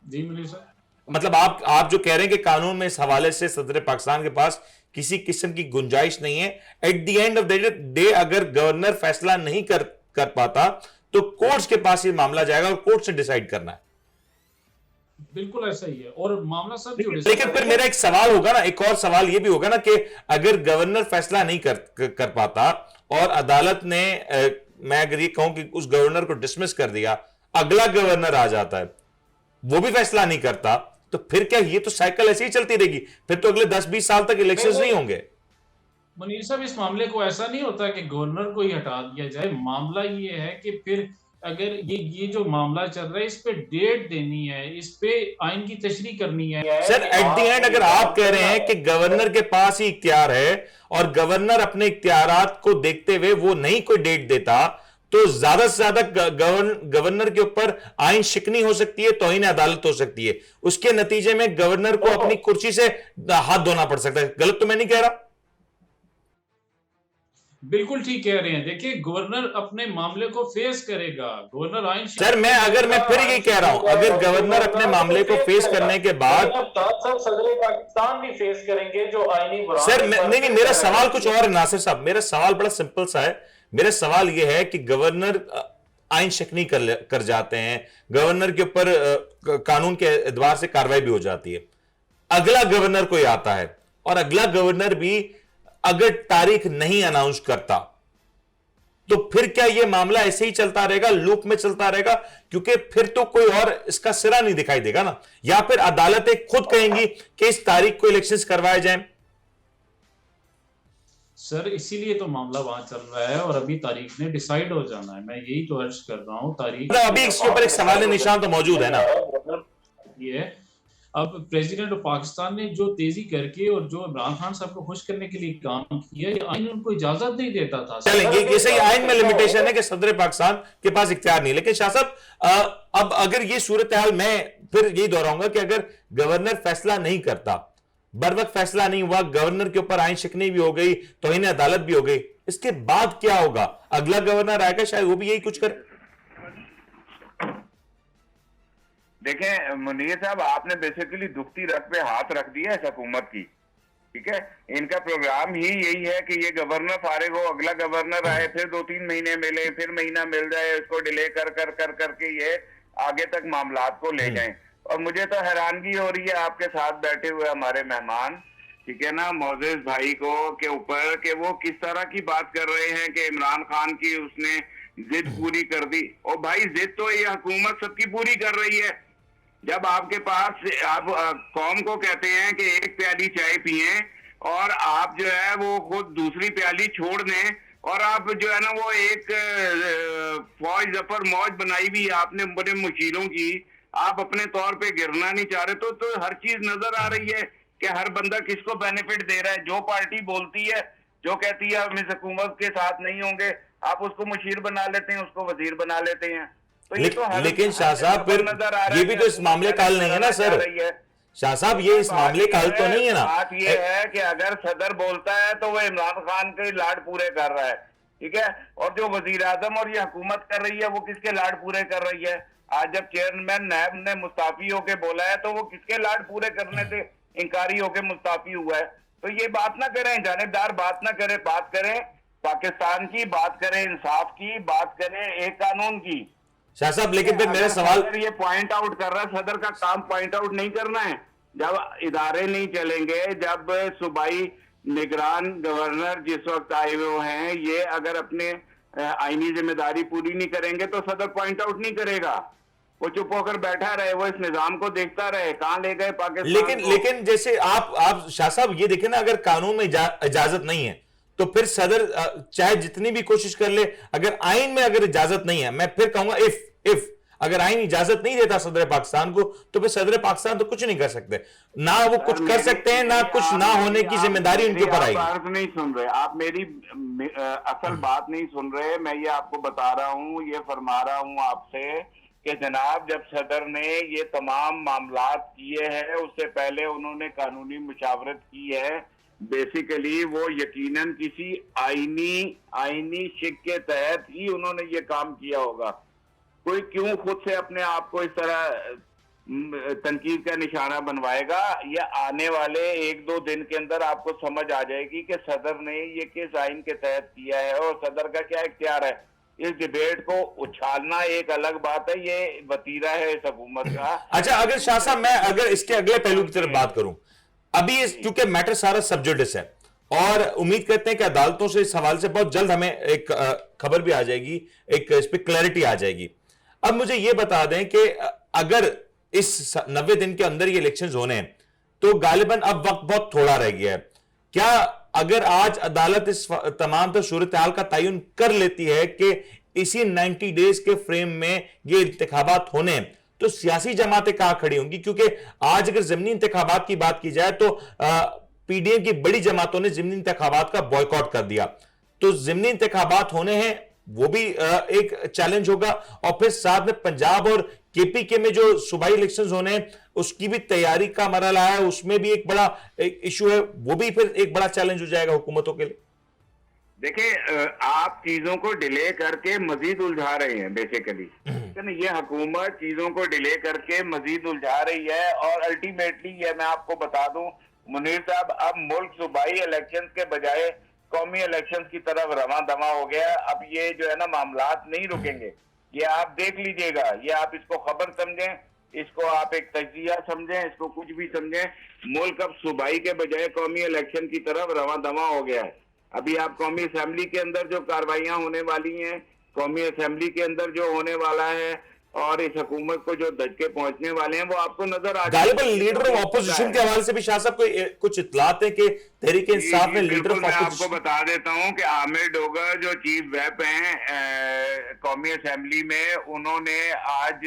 जी मुनीर साहब, मतलब आप जो कह रहे हैं कि कानून में इस हवाले से सदर पाकिस्तान के पास किसी किस्म की गुंजाइश नहीं है। At the end of the day अगर गवर्नर फैसला नहीं कर पाता तो कोर्ट्स के पास ये मामला जाएगा और कोर्ट से डिसाइड करना है। बिल्कुल ऐसा ही है। और मामला सब लेकिन फिर मेरा एक सवाल होगा ना, एक और सवाल ये भी होगा ना कि अगर गवर्नर फैसला नहीं कर पाता और अदालत ने मैं अगर ये कहूं कि उस गवर्नर को डिसमिस कर दिया, अगला गवर्नर आ जाता है, वो भी फैसला नहीं करता, तो फिर क्या ये तो साइकिल ऐसे ही चलती रहेगी? फिर तो अगले 10-20 साल तक इलेक्शंस नहीं होंगे। मुनीर साहब, इस मामले को ऐसा नहीं होता कि गवर्नर को ही हटा दिया जाए। मामला ये है कि फिर अगर ये जो मामला चल रहा है इस पे डेट देनी है, इस पे आइन की तशरीह करनी है। सर एट द एंड अगर आप कह रहे हैं कि गवर्नर के पास ही इख्तियार है और गवर्नर अपने इख्तियारात को देखते हुए वो नहीं कोई डेट देता, तो ज्यादा से ज्यादा गवर्नर के ऊपर आइन शिकनी हो सकती है, तौहीन अदालत हो सकती है। उसके नतीजे में गवर्नर को अपनी कुर्सी से हाथ धोना पड़ सकता है। गलत तो मैं नहीं कह रहा? बिल्कुल ठीक कह रहे हैं। देखिए, गवर्नर अपने मामले को फेस करेगा। गवर्नर आइन सर मैं फिर यही कह रहा हूं, अगर गवर्नर अपने मामले को फेस करने के बाद सदर पाकिस्तान भी फेस करेंगे जो आईनी सर नहीं, मेरा सवाल कुछ और है नासिर साहब। मेरा सवाल बड़ा सिंपल सा है। मेरा सवाल यह है कि गवर्नर आइन शिकनी कर जाते हैं, गवर्नर के ऊपर कानून के एतबार से कार्रवाई भी हो जाती है, अगला गवर्नर कोई आता है और अगला गवर्नर भी अगर तारीख नहीं अनाउंस करता, तो फिर क्या यह मामला ऐसे ही चलता रहेगा, लूप में चलता रहेगा? क्योंकि फिर तो कोई और इसका सिरा नहीं दिखाई देगा ना। या फिर अदालतें खुद कहेंगी कि इस तारीख को इलेक्शंस करवाए जाएं। सर इसीलिए तो मामला वहां चल रहा है और अभी तारीख ने डिसाइड हो जाना है। मैं यही तो अर्ज कर रहा हूं। तारीख अभी इसके ऊपर एक सवाल निशान तो मौजूद है ना। ये अब प्रेसिडेंट ऑफ पाकिस्तान ने जो तेजी करके और जो इमरान खान साहब को खुश करने के लिए काम किया, ये आइन उनको इजाजत नहीं देता था। चलेंगे जैसे आइन में लिमिटेशन है कि सदर पाकिस्तान के पास इख्तियार नहीं। लेकिन शाह साहब अब अगर ये सूरत हाल, मैं फिर यही दोहराऊंगा कि अगर गवर्नर फैसला नहीं करता, बर वक्त फैसला नहीं हुआ, गवर्नर के ऊपर आइन शिकनी भी हो गई, तौहीन अदालत भी हो गई, इसके बाद क्या होगा? अगला गवर्नर आएगा, शायद वो भी यही कुछ करे। देखें मुनीर साहब, आपने बेसिकली दुखती रग पे हाथ रख दिया है हुकूमत की। ठीक है, इनका प्रोग्राम ही यही है कि ये गवर्नर फारिग हो, अगला गवर्नर आए, फिर 2-3 महीने मिले, फिर महीना मिल जाए, इसको डिले कर ये आगे तक मामलात को ले जाएं। और मुझे तो हैरानगी हो रही है आपके साथ बैठे हुए हमारे मेहमान, ठीक है ना, मोजेस भाई को के ऊपर कि वो किस तरह की बात कर रहे हैं कि इमरान खान की उसने जिद पूरी कर दी। और भाई जिद तो ये हुकूमत सबकी पूरी कर रही है। जब आपके पास आप कौम को कहते हैं कि एक प्याली चाय पिए और आप जो है वो खुद दूसरी प्याली छोड़ दें, और आप जो है ना वो एक फौज जफर मौज बनाई हुई आपने बड़े मुशीरों की, आप अपने तौर पे गिरना नहीं चाह रहे, तो हर चीज नजर आ रही है कि हर बंदा किसको बेनिफिट दे रहा है। जो पार्टी बोलती है, जो कहती है हम इस हुकूमत के साथ नहीं होंगे, आप उसको मुशीर बना लेते हैं, उसको वजीर बना लेते हैं। तो लेकिन शाह साहब फिर ये भी तो इस मामले का हल नहीं है ना सर। शाह साहब ये इस मामले का हल तो नहीं है ना। बात ये है कि अगर सदर बोलता है तो वो इमरान खान के लाड पूरे कर रहा है, ठीक है, और जो वजीर आजम और ये हुकूमत कर रही है वो किसके लाड पूरे कर रही है? आज जब चेयरमैन नैब ने मुस्ताफी होके बोला है तो वो किसके लाड पूरे करने से इंकारी होके मुस्ताफी हुआ है? तो ये बात ना करें, जानिबदार बात ना करें, बात करें पाकिस्तान की, बात करें इंसाफ की, बात करें एक कानून की। शाह साहब, लेकिन फिर मेरा सवाल, सदर ये पॉइंट आउट कर रहा है, सदर का काम पॉइंट आउट नहीं करना है। जब इदारे नहीं चलेंगे, जब सूबाई निगरान गवर्नर जिस वक्त आए हुए हैं, ये अगर अपने आईनी जिम्मेदारी पूरी नहीं करेंगे तो सदर पॉइंट आउट नहीं करेगा। वो चुप होकर बैठा रहे, वो इस निजाम को देखता रहे, कहां ले गए पाकिस्तान लेकिन जैसे आप शाह साहब ये देखें ना, अगर कानून में इजाजत नहीं है तो फिर सदर चाहे जितनी भी कोशिश कर ले, अगर आइन में अगर इजाजत नहीं है, मैं फिर कहूंगा इफ अगर आइन इजाजत नहीं देता सदर पाकिस्तान को, तो फिर सदर पाकिस्तान तो कुछ नहीं कर सकते, ना वो कुछ कर सकते हैं, ना कुछ ना होने की जिम्मेदारी उनके ऊपर आएगी। आप नहीं सुन रहे, आप मेरी असल बात नहीं सुन रहे। मैं ये आपको बता रहा हूँ, ये फरमा रहा हूँ आपसे कि जनाब, जब सदर ने ये तमाम मामलात किए हैं, उससे पहले उन्होंने कानूनी मुशावरत की है। बेसिकली वो यकीनन किसी आईनी शिक के तहत ही उन्होंने ये काम किया होगा। कोई क्यों खुद से अपने आप को इस तरह तनकीद का निशाना बनवाएगा? ये आने वाले 1-2 दिन के अंदर आपको समझ आ जाएगी कि सदर ने ये किस आइन के तहत किया है और सदर का क्या इख्तियार है। इस डिबेट को उछालना एक अलग बात है, ये वतीरा है इस हुकूमत का। अच्छा, अगर शाह साहब मैं अगर इसके अगले पहलू की तरफ बात करूं, अभी क्योंकि मैटर सारा सब जुडिस है और उम्मीद करते हैं कि अदालतों से इस हवाले से बहुत जल्द हमें एक खबर भी आ जाएगी, एक इस पर क्लैरिटी आ जाएगी। अब मुझे यह बता दें कि अगर इस 90 दिन के अंदर ये इलेक्शंस होने हैं तो गालिबन अब वक्त बहुत थोड़ा रह गया है। क्या अगर आज अदालत इस तमाम तो सूरत हाल का तयन कर लेती है कि इसी 90 डेज के फ्रेम में ये इंतखाबात होने हैं, तो सियासी जमातें कहां खड़ी होंगी? क्योंकि आज अगर ज़िमनी इंतखाबात की बात की जाए तो पीडीएम की बड़ी जमातों ने ज़िमनी इंतखाबात का बॉयकॉट कर दिया, तो ज़िमनी इंतखाबात होने हैं, वो भी एक चैलेंज होगा। और फिर साथ में पंजाब और केपीके में जो सूबाई इलेक्शंस होने हैं, उसकी भी तैयारी का मरहला है, उसमें भी एक बड़ा इशू है, वो भी फिर एक बड़ा चैलेंज हो जाएगा हुकूमतों के लिए। देखिए, आप चीजों को डिले करके मजीद उलझा रहे हैं बेसिकली। ये हुकूमत चीजों को डिले करके मजीद उलझा रही है और अल्टीमेटली ये मैं आपको बता दूं मुनीर साहब, अब मुल्क सूबाई इलेक्शंस के बजाय कौमी इलेक्शंस की तरफ रवा दवा हो गया। अब ये जो है ना मामलात नहीं रुकेंगे, ये आप देख लीजिएगा, ये आप इसको खबर समझें, इसको आप एक तजिया समझें, इसको कुछ भी समझें, मुल्क अब सूबाई के बजाय कौमी इलेक्शन की तरफ रवा दवा हो गया है। अभी आप कौमी असेंबली के अंदर जो कार्रवाइयां होने वाली हैं, कौमी असेंबली के अंदर जो होने वाला है और इस हुकूमत को जो धक्के पहुंचने वाले हैं, वो आपको नजर आ गालिबन लीडर ऑफ ऑपोजिशन के हवाले से भी शाह साहब को कुछ इत्तलात है कि तहरीक इंसाफ में लीडर ऑफ मैं आपको ऑपोजिशन, बता देता हूं कि आमिर डोगर जो चीफ व्हिप हैं कौमी असेंबली में, उन्होंने आज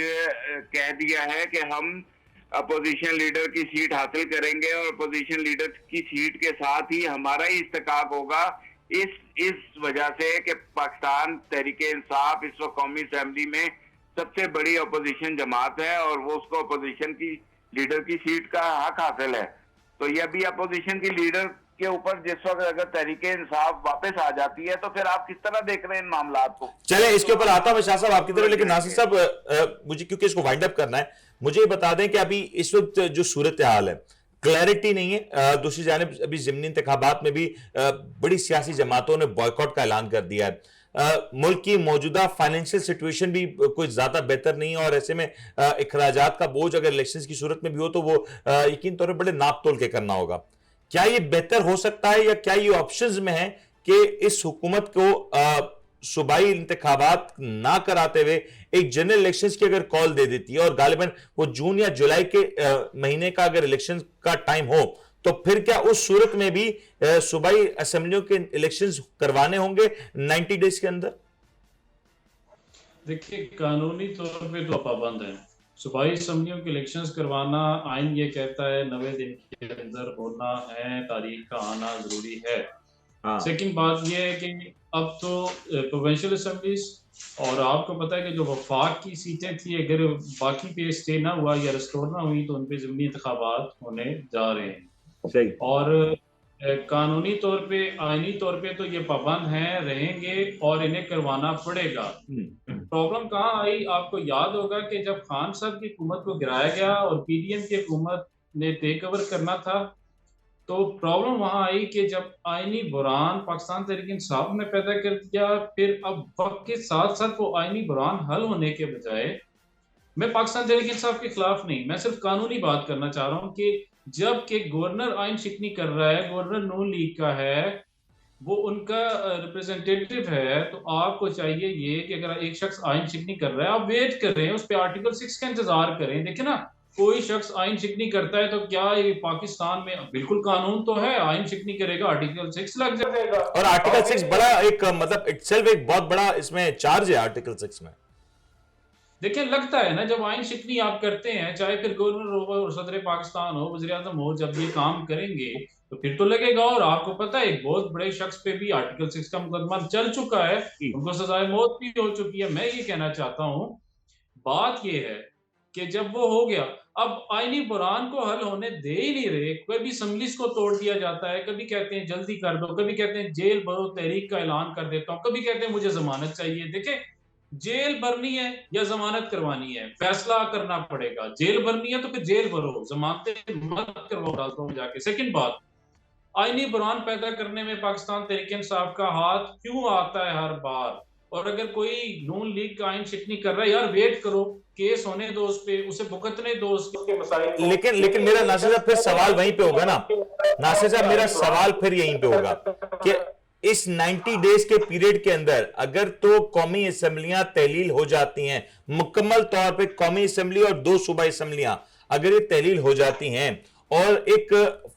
कह दिया है कि हम अपोजिशन लीडर की सीट हासिल करेंगे और अपोजिशन लीडर की सीट के साथ ही हमारा ही इस्तेकाक होगा। इस वजह से कि पाकिस्तान तहरीक इंसाफ इस वक्त कौमी असेंबली में सबसे बड़ी अपोजिशन जमात है और वो उसको अपोजिशन की लीडर की सीट का हक हासिल है। तो ये अभी अपोजिशन की लीडर के ऊपर जिस वक्त अगर तहरीक इंसाफ वापस आ जाती है तो फिर आप किस तरह देख रहे हैं इन मामलात को? चले इसके ऊपर आता हूं शाह साहब आपकी तरफ, लेकिन नासिर साहब मुझे क्योंकि इसको वाइंड अप करना है, मुझे ये बता दें कि अभी इस वक्त जो सूरत हाल है, क्लैरिटी नहीं है। दूसरी जानिब अभी ज़िमनी इंतखाबात में भी बड़ी सियासी जमातों ने बॉयकॉट का ऐलान कर दिया है। मुल्क की मौजूदा फाइनेंशियल सिचुएशन भी कोई ज्यादा बेहतर नहीं है और ऐसे में अखराजात का बोझ अगर इलेक्शंस की सूरत में भी हो तो वो यकीन तौर पर बड़े नाप तोल के करना होगा। क्या ये बेहतर हो सकता है या क्या ये ऑप्शंस में है कि इस हुकूमत को सूबाई इंतखाबात ना कराते हुए एक जनरल इलेक्शंस की अगर कॉल दे देती है और गालिबन वो जून या जुलाई के महीने का अगर इलेक्शन का टाइम हो, तो फिर क्या उस सूरत में भी सूबाई असेंबलियों के इलेक्शंस करवाने होंगे 90 डेज के अंदर? देखिए, कानूनी तौर पे तो पाबंद है सूबाई असेंबलियों के इलेक्शंस करवाना। आइन ये कहता है 90 दिन के अंदर होना है, तारीख का आना जरूरी है। सेकंड बात ये है कि अब तो प्रोविंशियल असेंबलीज और आपको पता है कि जो वफाक की सीटें थी, अगर बाकी पे स्टे ना हुआ या रिस्टोर ना हुई तो उन पे ज़िमनी इंतखाबात होने जा रहे हैं। सही। और कानूनी तौर पे, आईनी तौर पे तो ये पाबंद हैं, रहेंगे और इन्हें करवाना पड़ेगा। प्रॉब्लम कहाँ आई, आपको याद होगा कि जब खान साहब की हुकूमत को गिराया गया और पीडीएम की हुकूमत ने टेक ओवर करना था, तो प्रॉब्लम वहां आई कि जब आईनी बुरान पाकिस्तान तहरीक इंसाफ ने पैदा कर दिया, फिर अब वक्त के साथ साथ वो आईनी बुरान हल होने के बजाय, मैं पाकिस्तान तहरीक इंसाफ के खिलाफ नहीं, मैं सिर्फ कानूनी बात करना चाह रहा हूँ कि जब के गवर्नर आइन शिकनी कर रहा है, गवर्नर नून लीग का है, वो उनका रिप्रेजेंटेटिव है, तो आपको चाहिए ये कि अगर एक शख्स आइन शिकनी कर रहा है, आप वेट करें, उस पर आर्टिकल 6 का इंतजार करें। देखिए ना, कोई शख्स आइन शिकनी करता है तो क्या ये पाकिस्तान में बिल्कुल कानून तो है, आइन शिकनी करेगा आर्टिकल 6 लग जाएगा। और आर्टिकल 6 बड़ा एक मतलब इटसेल्फ एक बहुत बड़ा इसमें चार्ज है आर्टिकल 6 में। देखिए, लगता है ना, जब आइन शिकनी आप करते हैं, चाहे फिर गवर्नर हो और सदर पाकिस्तान हो, वज़ीर आज़म हो, जब ये काम करेंगे तो फिर तो लगेगा। और आपको पता है एक बहुत बड़े शख्स पे भी आर्टिकल 6 का मुकदमा चल चुका है, उनको सजाए मौत भी हो चुकी है। मैं ये कहना चाहता हूँ, बात ये है कि जब वो हो गया, अब आईनी बुरान को हल होने दे ही नहीं रहे। कभी असम्बलीज को तोड़ दिया जाता है, कभी कहते हैं जल्दी कर दो, कभी कहते हैं जेल भरो, तहरीक का ऐलान कर देता हूँ, कभी कहते हैं मुझे जमानत चाहिए। देखे, जेल भरनी है या जमानत करवानी है, फैसला करना पड़ेगा। जेल भरनी है तो फिर जेल भरो, जमानतें मत करवाओ रास्तों में जाके। सेकंड बात, आईनी बुरान पैदा करने में पाकिस्तान तहरीक इंसाफ का हाथ क्यों आता है हर बार? और अगर कोई नून लीग का आइन शिकनी कर रहा है, यार वेट करो, केस होने दो उस पे, उसे भुगतने दो उसके मसाइल को। लेकिन मेरा नासिर साहब फिर सवाल वहीं पे होगा ना, नासिर साहब मेरा सवाल फिर यहीं पे होगा कि इस 90 डेज के पीरियड के अंदर अगर तो कौमी असेंबलियां तहलील हो जाती हैं, मुकम्मल तौर पे कौमी असेंबली और 2 सूबाई असेंबलियां अगर ये तहलील हो जाती हैं और एक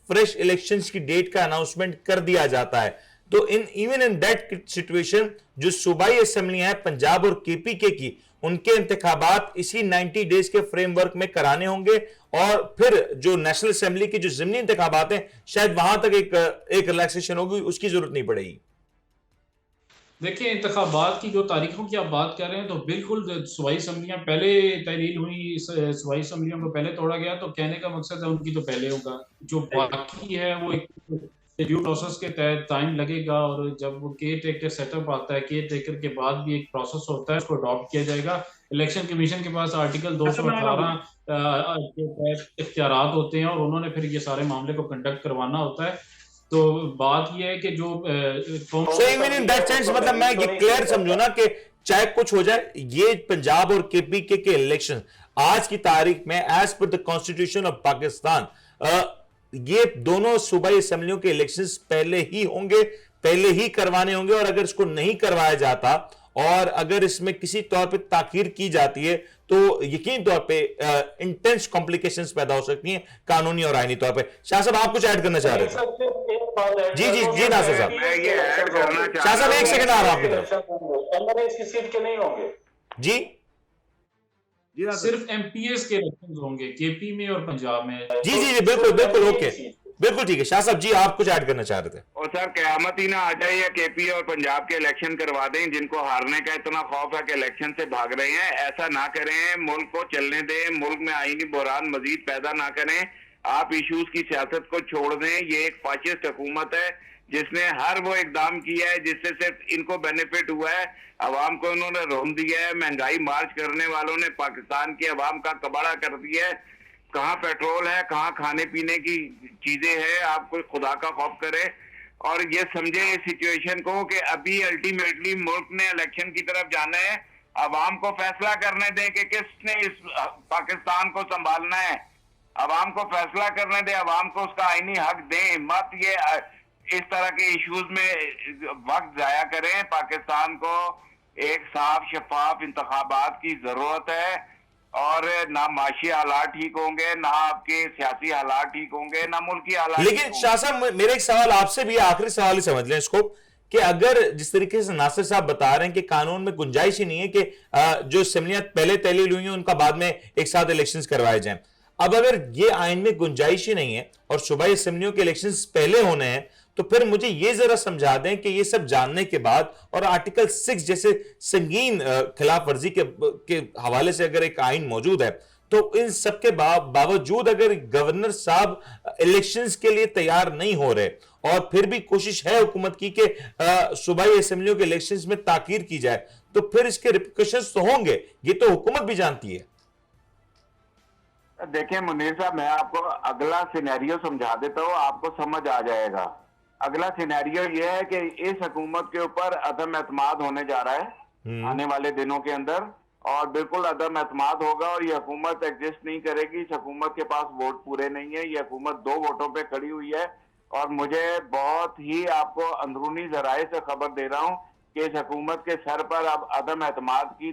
फ्रेश इलेक्शंस की डेट का अनाउंसमेंट कर दिया जाता है, तो इवन इन दैट सिचुएशन जो सूबाई असेंबलियां हैं पंजाब और केपीके की, उनके इंतखाबात इसी 90 डेज के फ्रेमवर्क में कराने होंगे और फिर जो नेशनल असेंबली की जो ज़िमनी इंतखाबात हैं शायद वहां तक एक रिलैक्सेशन होगी, उसकी जरूरत नहीं पड़ेगी। देखिए, इंतखाबात की जो तारीखों की आप बात कर रहे हैं, तो बिल्कुल सूबाई असम्बलियां पहले तहलील हुई, सूबाई असम्बलियों को पहले तोड़ा गया, तो कहने का मकसद है उनकी तो पहले होगा। जो बाकी है वो एक ड्यू प्रोसेस के तहत टाइम लगेगा, और जब वो केयर टेकर सेटअप आता है, केयर टेकर के बाद भी एक प्रोसेस होता है, उसको अडॉप्ट किया जाएगा। इलेक्शन कमीशन के पास आर्टिकल 218 के तहत इख्तियारात होते हैं और उन्होंने फिर ये सारे मामले को कंडक्ट करवाना होता है। तो बात ये है कि जो मतलब मैं ये क्लियर समझू ना कि चाहे कुछ हो जाए, ये पंजाब और केपीके के इलेक्शन आज की तारीख में as per the constitution of Pakistan ये दोनों सूबाई असेंबलियों के इलेक्शंस पहले ही होंगे, पहले ही करवाने होंगे। और अगर इसको नहीं करवाया जाता और अगर इसमें किसी तौर पे ताखीर की जाती है तो यकीन तौर पे इंटेंस कॉम्प्लिकेशंस पैदा हो सकती हैं कानूनी और आईनी तौर पे। शाह साहब आप कुछ ऐड करना चाह रहे थे? जी नासिर साहब, मैं ये ऐड करना चाह शाह साहब एक सेकंड आ रहा हूं आपकी तरफ। इसकी सीट के नहीं होंगे जी सिर्फ एमपीएस के इलेक्शन होंगे केपी में और पंजाब में। जी बिल्कुल ओके, बिल्कुल ठीक है। शाह साहब जी आप कुछ ऐड करना चाह रहे थे? और सर कयामत ही ना आ जाए या केपी और पंजाब के इलेक्शन करवा दें, जिनको हारने का इतना खौफ है कि इलेक्शन से भाग रहे हैं। ऐसा ना करें, मुल्क को चलने दें, मुल्क में आईनी बुहरान मजीद पैदा ना करें। आप इश्यूज की सियासत को छोड़ दें। ये एक फाशिस्ट हुकूमत है जिसने हर वो इकदाम किया है जिससे सिर्फ इनको बेनिफिट हुआ है। अवाम को उन्होंने रोन दिया है। महंगाई मार्च करने वालों ने पाकिस्तान की अवाम का कबाड़ा कर दिया है। कहाँ पेट्रोल है, कहाँ खाने पीने की चीजें हैं। आप कोई खुदा का खौफ करे और ये समझे इस सिचुएशन को कि अभी अल्टीमेटली मुल्क ने इलेक्शन की तरफ जाना है। अवाम को फैसला करने दें कि किसने इस पाकिस्तान को संभालना है। अवाम को फैसला करने दें, अवाम को उसका आईनी हक दें। मत ये इस तरह के इश्यूज में वक्त जाया करें। पाकिस्तान को एक साफ शफाफ इंतखाबात की जरूरत है और ना माशी हालात ठीक होंगे, ना आपके सियासी हालात ठीक होंगे, ना मुल्की हालात। लेकिन शाह साहब मेरा एक सवाल आपसे भी, आखिरी सवाल ही समझ लें इसको, कि अगर जिस तरीके से नासिर साहब बता रहे हैं कि कानून में गुंजाइश ही नहीं है कि जो असेंबलियां पहले तहलील हुई हैं उनका बाद में एक साथ इलेक्शंस करवाए जाएं। अब अगर ये आइन में गुंजाइश ही नहीं है और सूबाई असेंबलियों के इलेक्शंस पहले होने हैं, तो फिर मुझे ये जरा समझा दें कि ये सब जानने के बाद और आर्टिकल 6 जैसे संगीन खिलाफ वर्जी के हवाले से अगर एक आइन मौजूद है, तो इन सब के बावजूद अगर गवर्नर साहब इलेक्शंस के लिए तैयार नहीं हो रहे और फिर भी कोशिश है हुकूमत की कि सूबाई असेंबलियों के इलेक्शंस में ताकीर की जाए, तो फिर इसके रिप्रिकॉशंस तो होंगे, ये तो हुकूमत भी जानती है। देखिए मुनीर साहब, मैं आपको अगला सिनेरियो समझा देता हूँ, आपको समझ आ जाएगा। अगला सिनेरियो ये है कि इस हुकूमत के ऊपर अदम एतमाद होने जा रहा है आने वाले दिनों के अंदर, और बिल्कुल अदम एतमाद होगा और ये हुकूमत एग्जिस्ट नहीं करेगी। इस हुकूमत के पास वोट पूरे नहीं है, ये हुकूमत 2 वोटों पे खड़ी हुई है। और मुझे बहुत ही आपको अंदरूनी जराए से खबर दे रहा हूँ कि इस हुकूमत के सर पर अब अदम एतमाद की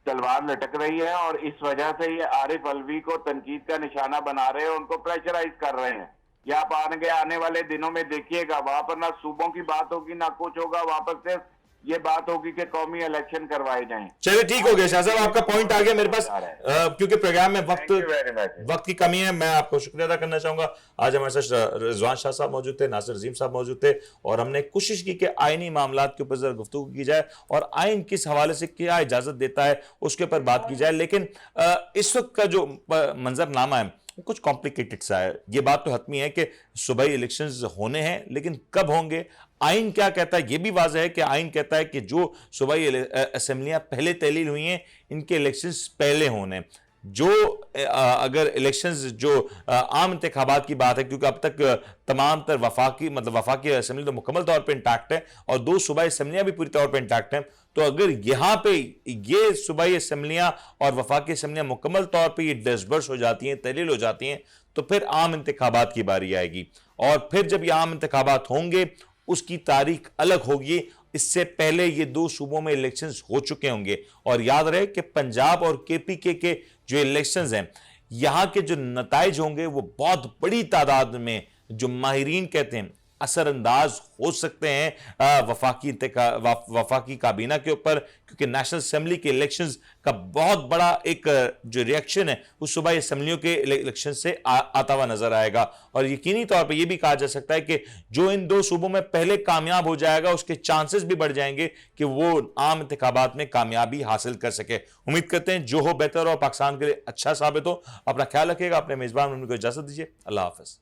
तलवार लटक रही है, और इस वजह से ये आरिफ अलवी को तनकीद का निशाना बना रहे हैं, उनको प्रेशराइज कर रहे हैं। या आप आने वाले दिनों में देखिएगा, वहां पर ना सूबों की बात होगी ना कुछ होगा, वहां पर सिर्फ ये बात होगी कि कौमी इलेक्शन करवाए जाएं। चलिए ठीक हो गया शाह साहब, आपका पॉइंट आ गया मेरे पास। क्योंकि प्रोग्राम में वक्त की कमी है, मैं आपको शुक्रिया अदा करना चाहूंगा। आज हमारे साथ रिजवान शाह साहब मौजूद थे, नासिर अजीम साहब मौजूद थे, और हमने कोशिश की कि आईनी मामलात के ऊपर जरा गुफ्तगू की जाए और आइन किस हवाले से क्या इजाजत देता है उसके ऊपर बात की जाए। लेकिन इस वक्त का जो मंजरनामा है कुछ कॉम्प्लिकेटेड सा है। ये बात तो हतमी है कि सूबाई इलेक्शंस होने हैं, लेकिन कब होंगे, आइन क्या कहता है, यह भी वाज़ेह है कि आइन कहता है कि जो सूबाई असेंबलियां पहले तहलील हुई हैं इनके इलेक्शंस पहले होने। जो अगर इलेक्शंस जो आम इंतखाबात की बात है, क्योंकि अब तक तमाम तर वफाकी असेंबली तो मुकम्मल तौर पे इंटैक्ट है और 2 सूबाई असेंबलियां भी पूरी तौर पे इंटैक्ट हैं, तो अगर यहाँ पे ये सूबाई असेंबलियां और वफाकी असेंबलियां मुकम्मल तौर पे ये डिसबर्स हो जाती हैं, तहलील हो जाती हैं, तो फिर आम इंतखाबात की बारी आएगी। और फिर जब ये आम इंतखाबात होंगे उसकी तारीख अलग होगी। इससे पहले ये 2 सूबों में इलेक्शंस हो चुके होंगे। और याद रहे कि पंजाब और केपीके के जो इलेक्शंस हैं, यहां के जो नताइज होंगे वो बहुत बड़ी तादाद में, जो माहिरीन कहते हैं, असरअंदाज हो सकते हैं वफाकी काबीना के ऊपर, क्योंकि नेशनल असेंबली के इलेक्शंस का बहुत बड़ा एक जो रिएक्शन है उस सूबाई असेंबलियों के इलेक्शन से आता हुआ नजर आएगा। और यकीनी तौर पर यह भी कहा जा सकता है कि जो इन 2 सूबों में पहले कामयाब हो जाएगा उसके चांसेस भी बढ़ जाएंगे कि वो आम इंतखाबात में कामयाबी हासिल कर सके। उम्मीद करते हैं जो हो बेहतर हो, पाकिस्तान के लिए अच्छा साबित हो। अपना ख्याल रखिएगा, अपने मेजबान को इजाजत दीजिए। अल्लाह हाफिज।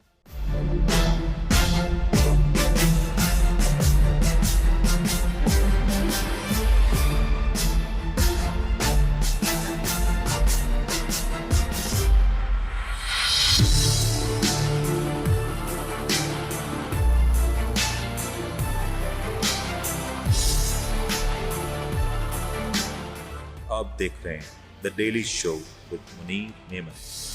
आप देख रहे हैं the daily show with Munir Memon.